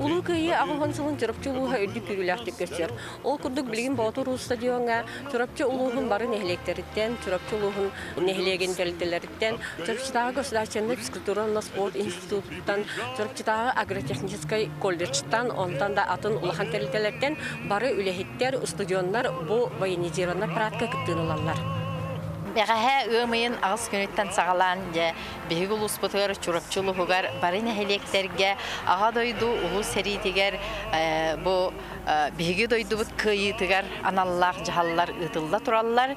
Ulu kıyı ağıhan sılın çırapçı uluğa ördük yürüleğtik göster. Ol kurduk bilgin Batur stadionga çırapçı uluğun barı nehlekleritten, çırapçı uluğun nehlegen delitelerinden, çırapçıdağı Государственный физкультурно-спорт институтtan, çırapçıdağı agrotexniskay колледжтан, ondan da atın uluğan delitelerden barı ülehitler, stadionlar bu военизированный праtka kıttığın olanlar. Бәғәһә ымайын ағыз күнеттен сағалан де бейгі ұлыс бұтығар чұрапчылы ғығар барын әлектерге аға дойду ұлы сәритігер бұл бейгі дойду бұт күйітігер аналлақ жағалылар ұтылда тұралылар.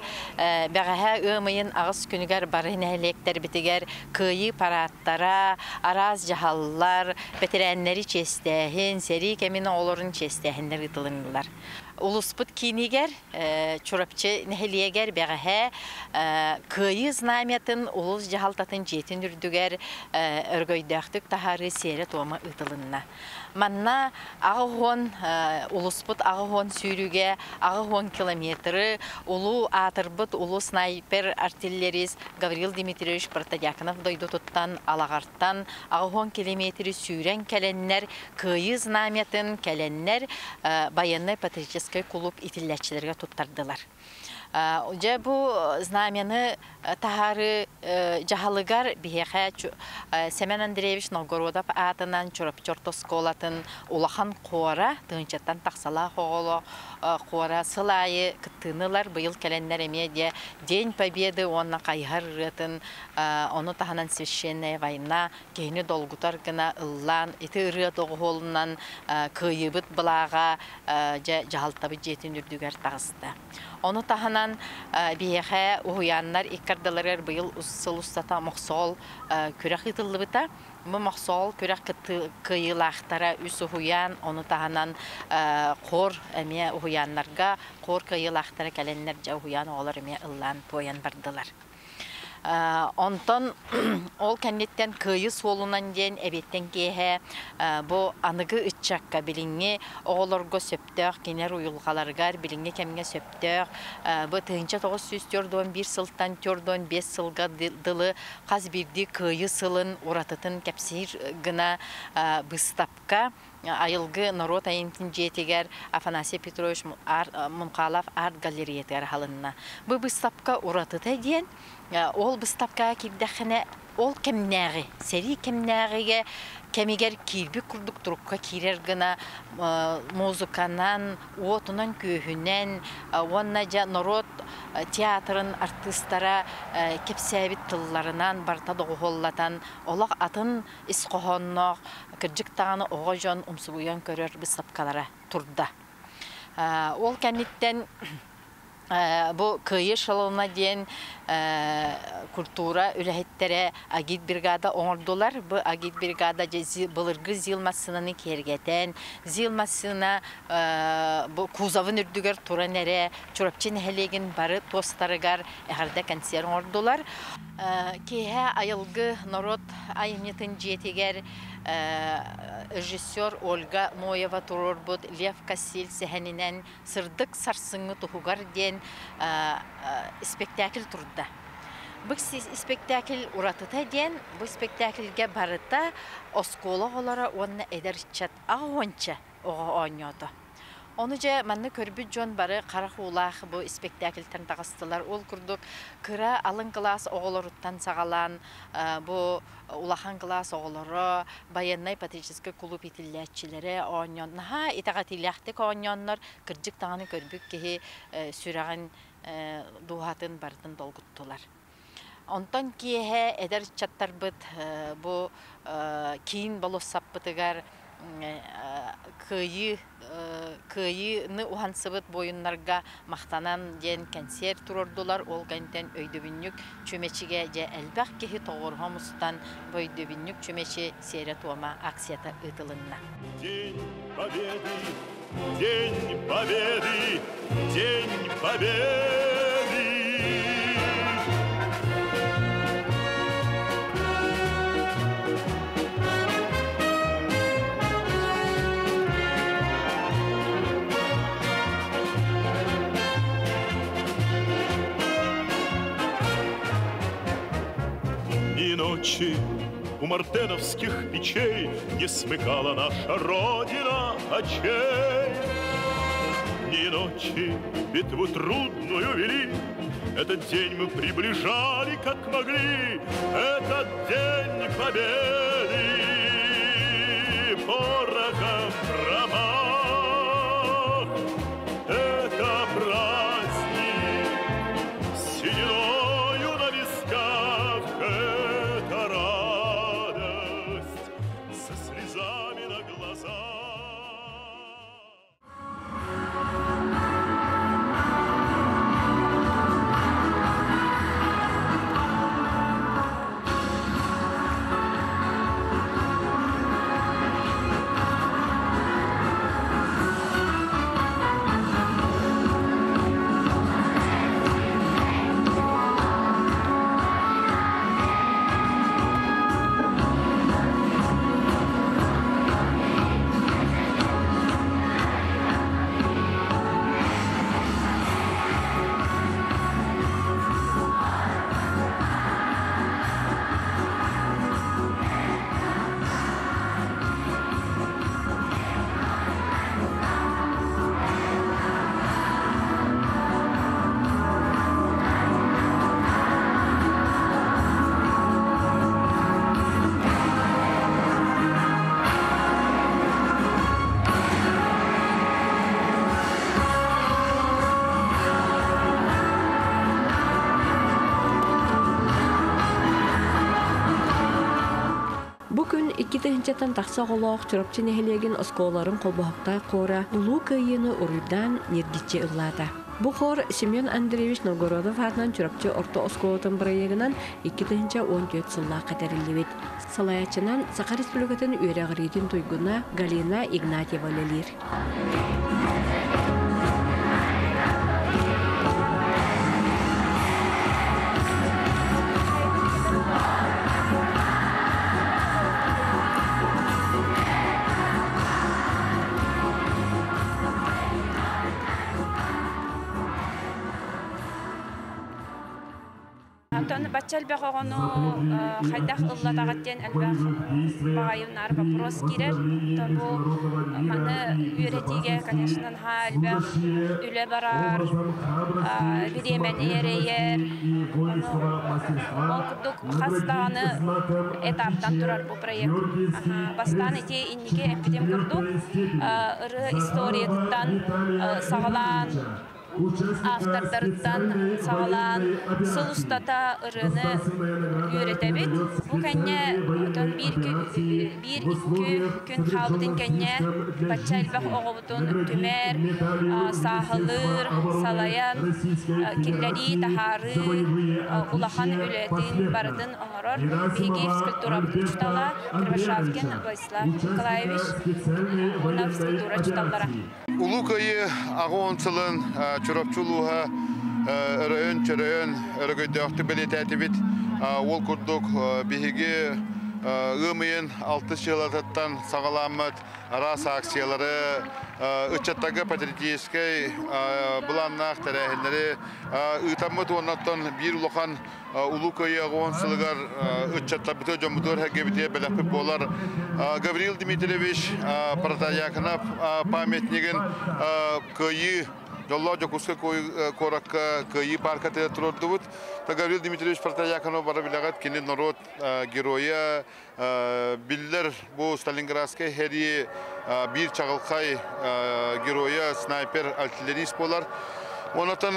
Бәғәһә ымайын ағыз күнігер барын әлектер бітігер күйі параттара, араз жағалылар, бәтірәнлері честәхін, сәрі кәмені оларын честәхінлер ұтылынылар. Улуспут кинигер, чурапчы нехелиегер бәғәһә күйі знаметін улус жағалтатын жетін үрдігер өргөйдәқтік тахары сері тома ұтылынна. Манна ағығон, улуспут ағығон сүйріге, ағығон километрі, улу атырбыт, улу снайпер артиллерист Гаврил Дмитриевич Протодяконов дойду тұттан, алағарттан, ағығон километрі сүйрен кәленнер, күйі знаметін кәленнер баянны патриотический клуб итилләтчілерге тұттардылар. Уже bu знамені тахары жағалығар бейхе Семен Андреевич Новгородов атынан чорапчорто сколатын улахан қора, тыңчаттан тақсала қоғылы қора сылайы күттінылар бұйыл кәленлер емеде День Победы онына қайғар ретін, оны таханан священная война, кейіні долгутар гына ыллан, еті рет оғылынан күйібіт бұлаға жағалтабы жетін үрдігер тағысты. Onu tahanan biyehe uyanlar ikkardalar bıyıl usulustata maqsol körək itıllı bita. Bu maqsol körək kıyılaxtara üs uyan onu tahanan qor əmiyə uyanlarga qor kıyılaxtara kələnlər uyan olar əmiyə ıllan toyan bardılar. Ondan ol kennetten kıyı solunan den ebetten gehe bu anıgı ıççakka bilingi oğlarga söptök kener uyulgalargar bilingi kemge söptök bu tığınca 904'den 1 sıltan 4'den 5 sılga dılı qaz birdi kıyı sılın uratıtın kepsir gına bыстапка ayılgı narot ayımtın жетегер Афанасий Петрович Munqalov art galeriyetler halınna. Bu bыстапка uratıta diyen ol bыстапка kirдәхіне ол кемнәғі, сәри кемнәғіге кемегер кирбі күрдік тұрыққа кирер гына музыканан, отынан көйінен, онна жа народ театрын артистара кепсәбіт тылларынан барта доғоллатан, олақ атын исқоғоннақ, кірджік тағаны оға жон ұмсыбуян көрер быстапкалара тұрда. Ол кәнеттен bu kıyı şalına diyen kultura ülehittere agit brigada ordular. Bu agit brigada bılırgı zilmasını kergeten, zilmasına bu kuzavın ürdüger turanere, çorapçın helegin barı tostarıgar eğerde kanser ordular. Kehe ayılgı narod ayımyetin jetiger rejissör Olga Moyeva Turorbut, Lev Kasil seheninen sırdık sarsıngı tuhugar diyen spektakl turda. Bu spektakl uratıta diyen bu spektaklge barıta oskola olara onu eder çat ağonça oğa oynuyordu. Onunca manna körbü John barı qaraqulaq bu spektaklten tağıstılar. Ol kurduk kıra alın klas oğuluruttan sağalan bu ulahan klas oğuluru bayanay patriotический klub itilletçileri oynuyor. Ha itaqatilyaxtik oynuyorlar. Kırcık tağını körbük ki sürağın duhatın barıtın dolguttular. Ondan ki eder çattar bıt bu kiin balos sapıtıgar kıyını uhansıbıt boyunlarga maqtanan den kanser turordular olganten öydöbünlük çömeçige je elbaq kehi toğurhamustan öydöbünlük çömeçi seyret olma aksiyata ıtılınna. День Победы, День Победы, День Победы. Ни ночи, у мартеновских печей не смыкала наша Родина очей. Дни и ночи битву трудную вели, этот день мы приближали, как могли, этот день победы. Порохом промах, это праздник, сединою на висках, это радость со слезами на глазах. Bugün 2-нче тахса голок чурапчы нехелеген осколарын колбахта кора улуу кыйыны урuydan нергиче ыллата. Бу хор Семен Андреевич Новгородов атынан чурапчы орто осколотын проегынан 2-14 сылла катерилибит. Салаячынан Саха Республикатын үйрәгыридин туйгуна Галина Игнатьева лелир. Антон бачалбах огону хайдах ыллатагаттен албах багайынар вопрос кирер. Тобу маны үйретиге, конечно, албах үле барар, биременерейер. Ол курдук хастаны этаптан турар бу проект. Бастан эти инниге эпидем курдук ыры историятан сагалан автордардан сагалан сылустата ырыны үйретебит. Бу кенне bir күн халбытын кенне бачалбах оғыбытын түмер, сахылыр, салаян, киллери, тахары, улахан үлетін бардын оңырор. Биги физкультура чутала, Кривошавкин Владислав Николаевич, уна физкультура чуталлара. Улуу кайы ағуонсылын чурапчулуға өрөйін, чөрөйін, өрөгөйдөқті білетәтібіт. Ол күрдік бігіге ымайын 6 жылататтан сағаламыд рас акциялары, үтчаттағы патриотическай бұланнақ тәрәхілері, үтамыд онаттан бір ұлыған улуу кайы ағуонсылығар үтчатта бүті жомудыр әгебіте бәләпіп болар. Гавриил Дмитриевич Протаякынап памятнигін кайы Жолло жокуска коракка кайы паркаты турорду бут. Гавриил Дмитриевич Протаякынов бара билегат кини народ героя биллер бу Сталинградская хери бир чагылкай героя снайпер артиллерист болар. Онотан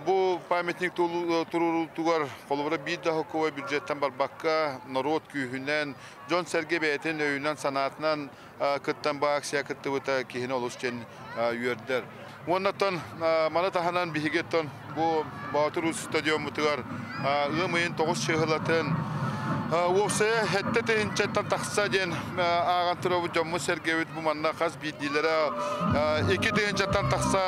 бу памятник турурутугар колубара бидда хокова бюджеттен барбакка народ күйүнен Жон Сергей Бейтен өйүнөн санаатынан кыттан ба акция кыттыбыта кихин олушчен үйөрдер. Онотан мана таханан бихигеттон бу Батыр стадионутугар ымайын 9 чыгылатын Осы хетте тенчеттен тақса ден аған тұрабы жомы сергевет бұл манна қаз бейдилері 2 тенчеттен тақса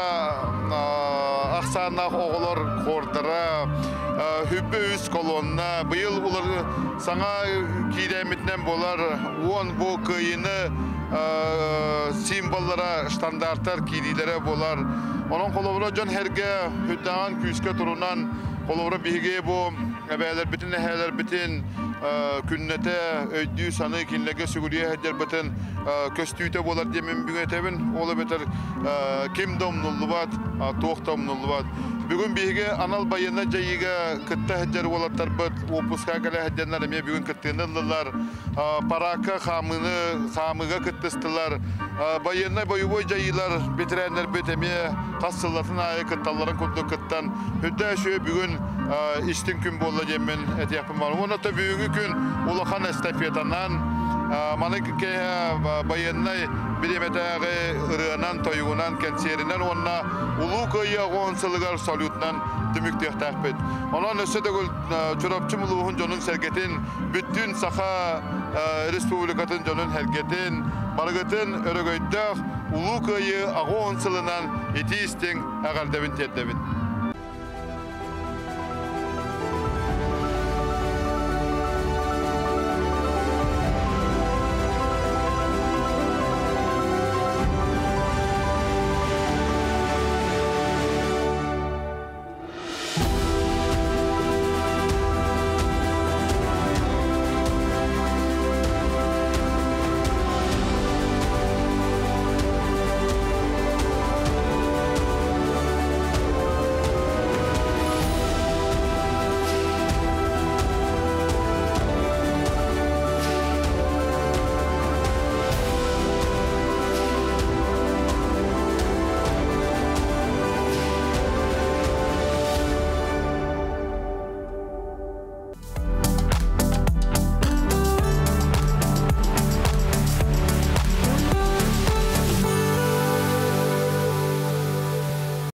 ақсанақ оғылар қордыра хүббі үз колонна бұйыл ұлар саңа кейдәмітнен болар он бұл күйіні символлара штандарттар кейдилері болар оның қолыбыра жон herge хүттаған күйіске тұрынан қолыбыра бейге бұл әбәлер бітін әхәлер бітін künnete öydü sanı kinlege suguriye heder batın köstüte bolar demin bügetebin ola beter kim domnullubat toq domnullubat bugün bige anal bayına jayiga kıtta heder bolatlar bat opuska gele hederler me bugün kıttınıllar paraka xamıga kıttıstylar bayına boyu jayilar bitirenler beteme qasıllatın ayı kıttaların kundu kıttan hüdde şu bugün istin gün bolla demin et yapım var ona da bugün gün ulakan estafetanan manık ki bayınlay bilemetağı ırınan toyunan kenserinden onna ulu kıyı onsılıgar salutnan dümükteh tahbet. Ona nöse de çorapçı muluğun jonun sergetin bütün saha respublikatın jonun hergetin bargıtın örgöydük ulu kıyı onsılınan eti istin ağaldevin teddevin.